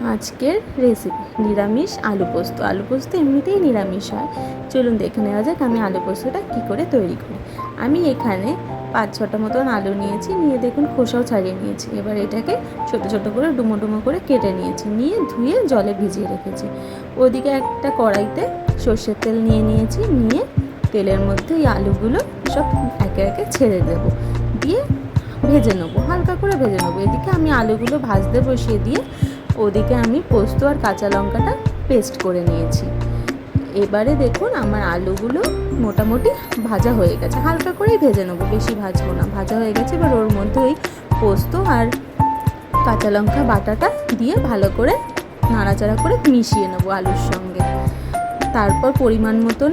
আজকের রেসিপি নিরামিষ আলু পোস্ত। আলু পোস্ত এমনিতেই নিরামিষ হয়। চলুন দেখে নেওয়া যাক আমি আলু পোস্তটা কী করে তৈরি করি। আমি এখানে 5-6টা মতন আলু নিয়েছি, নিয়ে দেখুন খোসাও ছাড়িয়ে নিয়েছি। এবার এটাকে ছোট ছোট করে ডুমো ডুমো করে কেটে নিয়েছি, নিয়ে ধুয়ে জলে ভিজিয়ে রেখেছি। ওদিকে একটা কড়াইতে সর্ষের তেল নিয়ে নিয়েছি, নিয়ে তেলের মধ্যে এই আলুগুলো সব একে একে ছেড়ে দেবো, দিয়ে ভেজে নেবো, হালকা করে ভেজে নেবো। এদিকে আমি আলুগুলো ভাজতে বসিয়ে দিয়ে ওদিকে আমি পোস্ত আর কাঁচা লঙ্কাটা পেস্ট করে নিয়েছি। এবারে দেখুন আমার আলুগুলো মোটামুটি ভাজা হয়ে গেছে, হালকা করেই ভেজে নেবো, বেশি ভাজবো না। ভাজা হয়ে গেছে, এবার ওর মধ্যে ওই পোস্ত আর কাঁচা লঙ্কা বাটাটা দিয়ে ভালো করে নাড়াচাড়া করে মিশিয়ে নেবো আলুর সঙ্গে। তারপর পরিমাণ মতন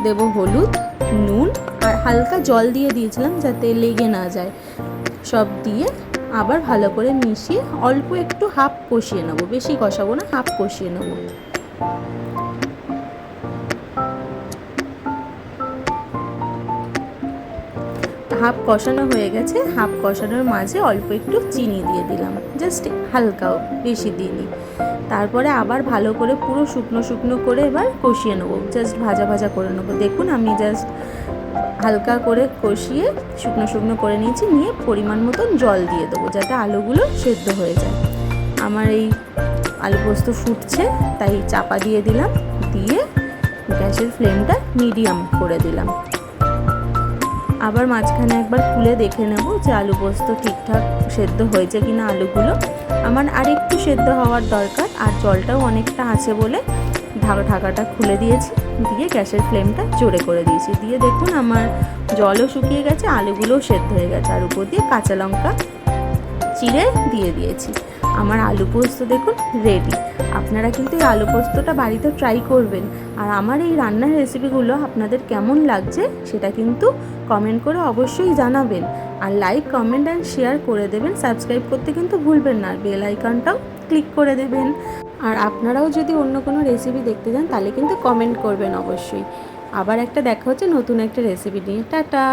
দেবো হলুদ, নুন আর হালকা জল দিয়ে দিয়েছিলাম যাতে লেগে না যায়। সব দিয়ে আবার ভালো করে মিশিয়ে অল্প একটু হাফ কষিয়ে নেবো, বেশি কষাবো না, হাফ কষিয়ে নেবো। হাফ কষানো হয়ে গেছে, হাফ কষানোর মাঝে অল্প একটু চিনি দিয়ে দিলাম, জাস্ট হালকাও, বেশি দিইনি। তারপরে আবার ভালো করে পুরো শুকনো শুকনো করে এবার কষিয়ে নেবো, জাস্ট ভাজা ভাজা করে নেবো। দেখুন আমি জাস্ট হালকা করে কষিয়ে শুকনো শুকনো করে নিয়েছি, নিয়ে পরিমাণ মতন জল দিয়ে দেবো যাতে আলুগুলো সেদ্ধ হয়ে যায়। আমার এই আলু পোস্ত ফুটছে, তাই চাপা দিয়ে দিলাম, দিয়ে গ্যাসের ফ্লেমটা মিডিয়াম করে দিলাম। আবার মাঝখানে একবার খুলে দেখে নেব যে আলু পোস্ত ঠিকঠাক সেদ্ধ হয়েছে কিনা আলুগুলো। আমার আরেকটু সেদ্ধ হওয়ার দরকার, আর জলটাও অনেকটা আছে বলে ঢাকাটা খুলে দিয়েছি, দিয়ে গ্যাসের ফ্লেমটা জোরে করে দিয়েছি। দিয়ে দেখুন আমার জলও শুকিয়ে গেছে, আলুগুলোও সেদ্ধ হয়ে গেছে, আর উপর দিয়ে কাঁচা লঙ্কা চিড়ে দিয়ে দিয়েছি। আমার আলু পোস্ত দেখুন রেডি। আপনারা কিন্তু এই আলু পোস্তটা বাড়িতে ট্রাই করবেন, আর আমার এই রান্নার রেসিপিগুলো আপনাদের কেমন লাগছে সেটা কিন্তু কমেন্ট করে অবশ্যই জানাবেন, আর লাইক, কমেন্ট অ্যান্ড শেয়ার করে দেবেন। সাবস্ক্রাইব করতে কিন্তু ভুলবেন না, আর বেল আইকনটাও ক্লিক করে দেবেন। আর আপনারাও যদি অন্য কোনো রেসিপি দেখতে চান তাহলে কিন্তু কমেন্ট করবেন অবশ্যই। আবার একটা দেখা হচ্ছে নতুন একটা রেসিপি নিয়ে। টাটা।